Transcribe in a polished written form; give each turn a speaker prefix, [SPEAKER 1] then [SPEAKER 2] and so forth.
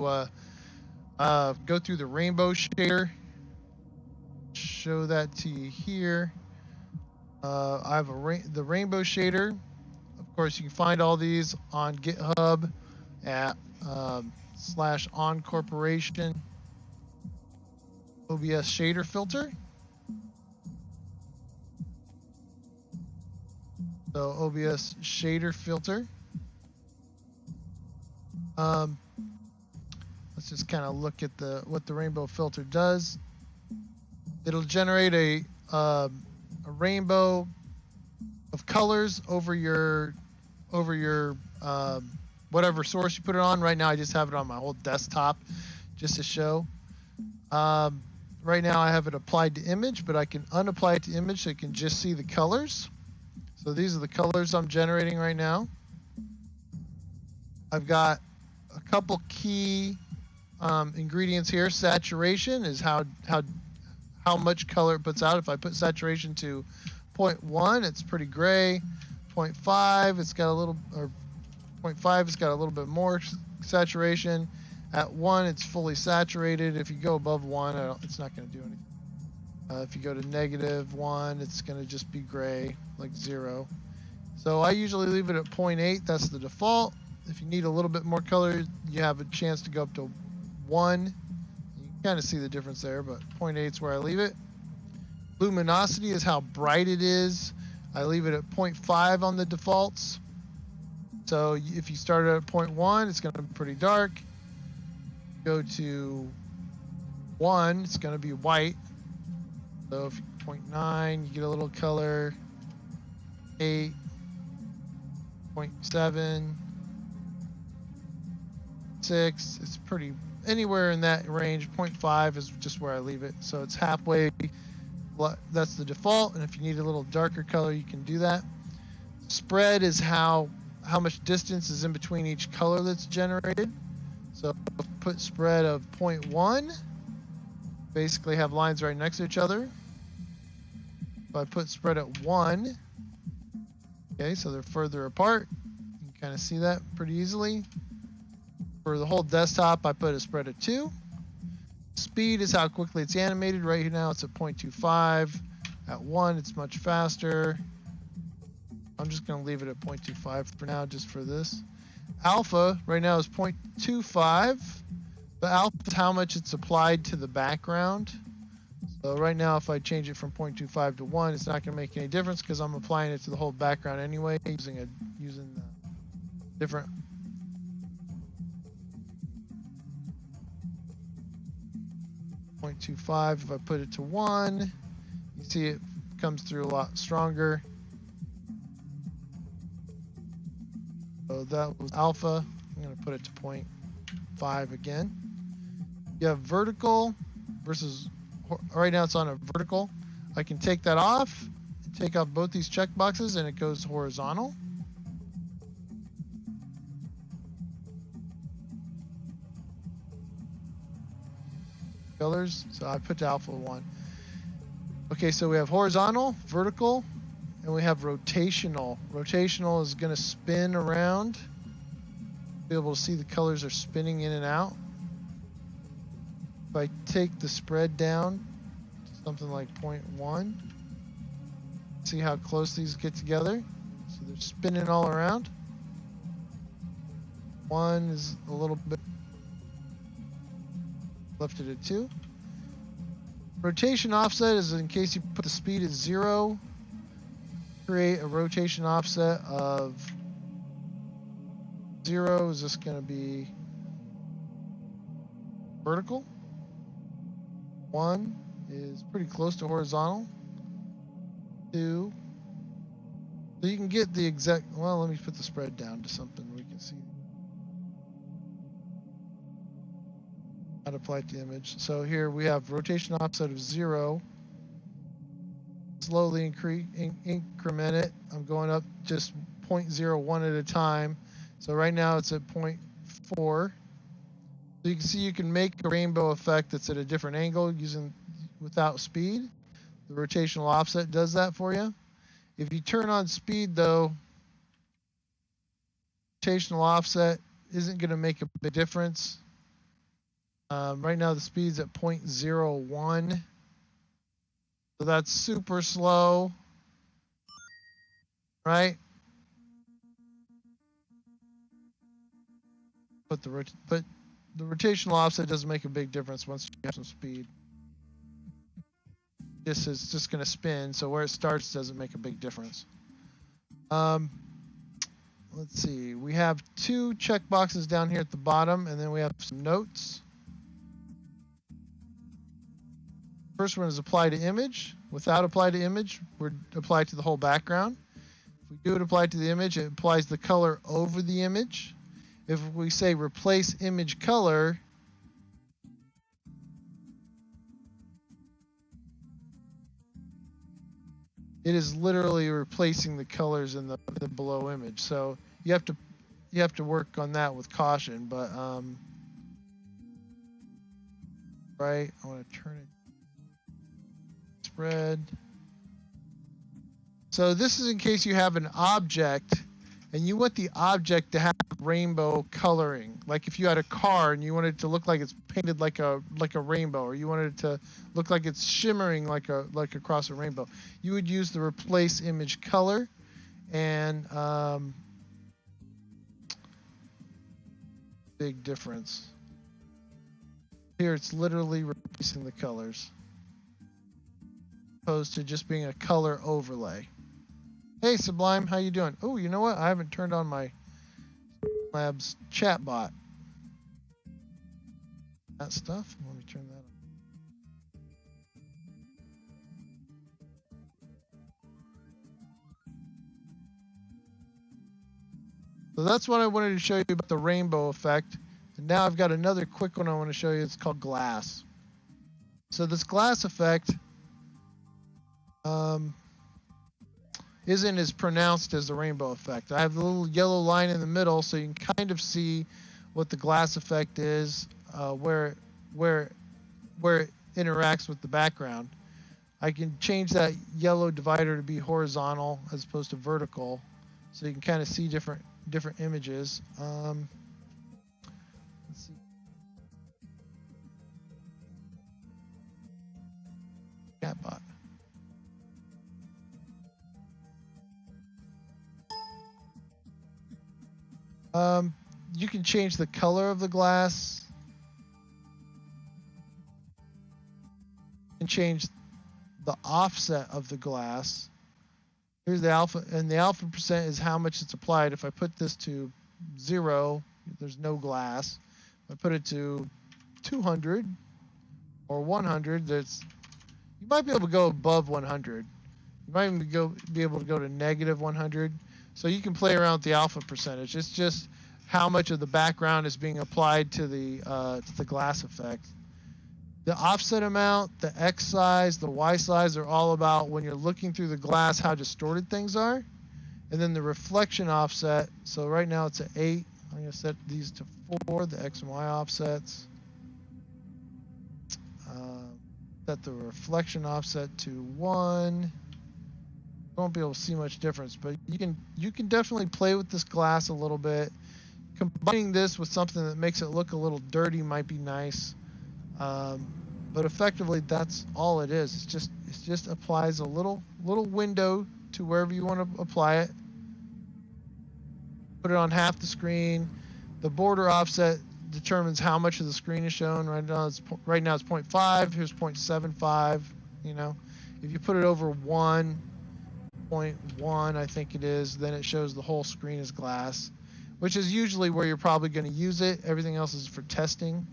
[SPEAKER 1] go through the rainbow shader. Show that to you here. I have the rainbow shader. Of course, you can find all these on GitHub at /oncorporation OBS-shaderfilter. So OBS-shaderfilter. Let's just kind of look at what the rainbow filter does. It'll generate a rainbow of colors over your whatever source you put it on. Right now I just have it on my whole desktop just to show. Right now I have it applied to image, but I can unapply it to image so you can just see the colors. So these are the colors I'm generating right now. I've got a couple key ingredients here. Saturation is how much color it puts out. If I put saturation to 0.1, it's pretty gray. 0.5, it's got a little, or 0.5, it's got a little bit more saturation. At 1, it's fully saturated. If you go above 1, it's not going to do anything. If you go to -1, it's going to just be gray, like 0. So I usually leave it at 0.8. That's the default. If you need a little bit more color, you have a chance to go up to 1. You can kind of see the difference there, but 0.8 is where I leave it. Luminosity is how bright it is. I leave it at 0.5 on the defaults. So if you start at 0.1, it's going to be pretty dark. Go to 1, it's going to be white. So if 0.9, you get a little color. 8, 0.7, 6, it's pretty, anywhere in that range. 0.5 is just where I leave it. So it's halfway, that's the default. And if you need a little darker color, you can do that. Spread is how much distance is in between each color that's generated. So put spread of 0.1, basically have lines right next to each other. If I put spread at 1, okay, so they're further apart. You can kind of see that pretty easily. For the whole desktop, I put a spread of 2. Speed is how quickly it's animated. Right now it's at 0.25. At 1, it's much faster. I'm just going to leave it at 0.25 for now, just for this. Alpha right now is 0.25. The alpha is how much it's applied to the background. So right now, if I change it from 0.25 to 1, it's not going to make any difference because I'm applying it to the whole background anyway, using the different. 0.25. If I put it to 1, you see it comes through a lot stronger. So that was alpha. I'm going to put it to 0.5 again. You have vertical versus, right now it's on a vertical. I can take that off, take off both these checkboxes, and it goes horizontal. Colors, so I put alpha 1. Okay, so we have horizontal, vertical, and we have rotational. Rotational is going to spin around. Be able to see the colors are spinning in and out. If I take the spread down to something like 0.1, see how close these get together? So they're spinning all around. 1 is a little bit, left it at 2. Rotation offset is in case you put the speed at 0. Create a rotation offset of 0 is just going to be vertical. 1 is pretty close to horizontal. 2. So you can get the exact, well, let me put the spread down to something we can see. How to apply it to the image. So here we have rotation offset of 0. Slowly increment it. I'm going up just 0.01 at a time. So right now it's at 0.4. So you can see you can make a rainbow effect that's at a different angle without speed. The rotational offset does that for you. If you turn on speed though, rotational offset isn't going to make a big difference. Right now the speed's at 0.01. So that's super slow, right? But the rotational offset doesn't make a big difference once you have some speed. This is just going to spin, so where it starts doesn't make a big difference. Let's see. We have 2 checkboxes down here at the bottom, and then we have some notes. First one is apply to image. Without apply to image, we're apply to the whole background. If we do it apply to the image, it applies the color over the image. If we say replace image color, it is literally replacing the colors in the below image. So you have to work on that with caution. But right, I want to turn it spread. So this is in case you have an object and you want the object to have rainbow coloring. Like if you had a car and you wanted it to look like it's painted like a rainbow, or you wanted it to look like it's shimmering like across a rainbow, you would use the replace image color. And big difference. Here it's literally replacing the colors, opposed to just being a color overlay. Hey Sublime, how you doing? Oh, you know what? I haven't turned on my Labs chat bot. That stuff. Let me turn that on. So that's what I wanted to show you about the rainbow effect. And now I've got another quick one I want to show you. It's called glass. So this glass effect isn't as pronounced as the rainbow effect. I have the little yellow line in the middle, so you can kind of see what the glass effect is, where it interacts with the background. I can change that yellow divider to be horizontal as opposed to vertical, so you can kind of see different images. Let's see. Chatbot. You can change the color of the glass. You can change the offset of the glass. Here's the alpha, and the alpha percent is how much it's applied. If I put this to 0, there's no glass. If I put it to 200 or 100, you might be able to go above 100. You might even be able to go to negative 100. So you can play around with the alpha percentage. It's just how much of the background is being applied to the glass effect. The offset amount, the X size, the Y size are all about when you're looking through the glass how distorted things are. And then the reflection offset, so right now it's at 8. I'm going to set these to 4, the X and Y offsets. Set the reflection offset to 1. Won't be able to see much difference, but you can definitely play with this glass a little bit. Combining this with something that makes it look a little dirty might be nice, but effectively that's all it is. It just applies a little window to wherever you want to apply it. Put it on half the screen. The border offset determines how much of the screen is shown. Right now it's 0.5. Here's 0.75. You know, if you put it over 1.1, I think it is, then it shows the whole screen as glass, which is usually where you're probably going to use it. Everything else is for testing.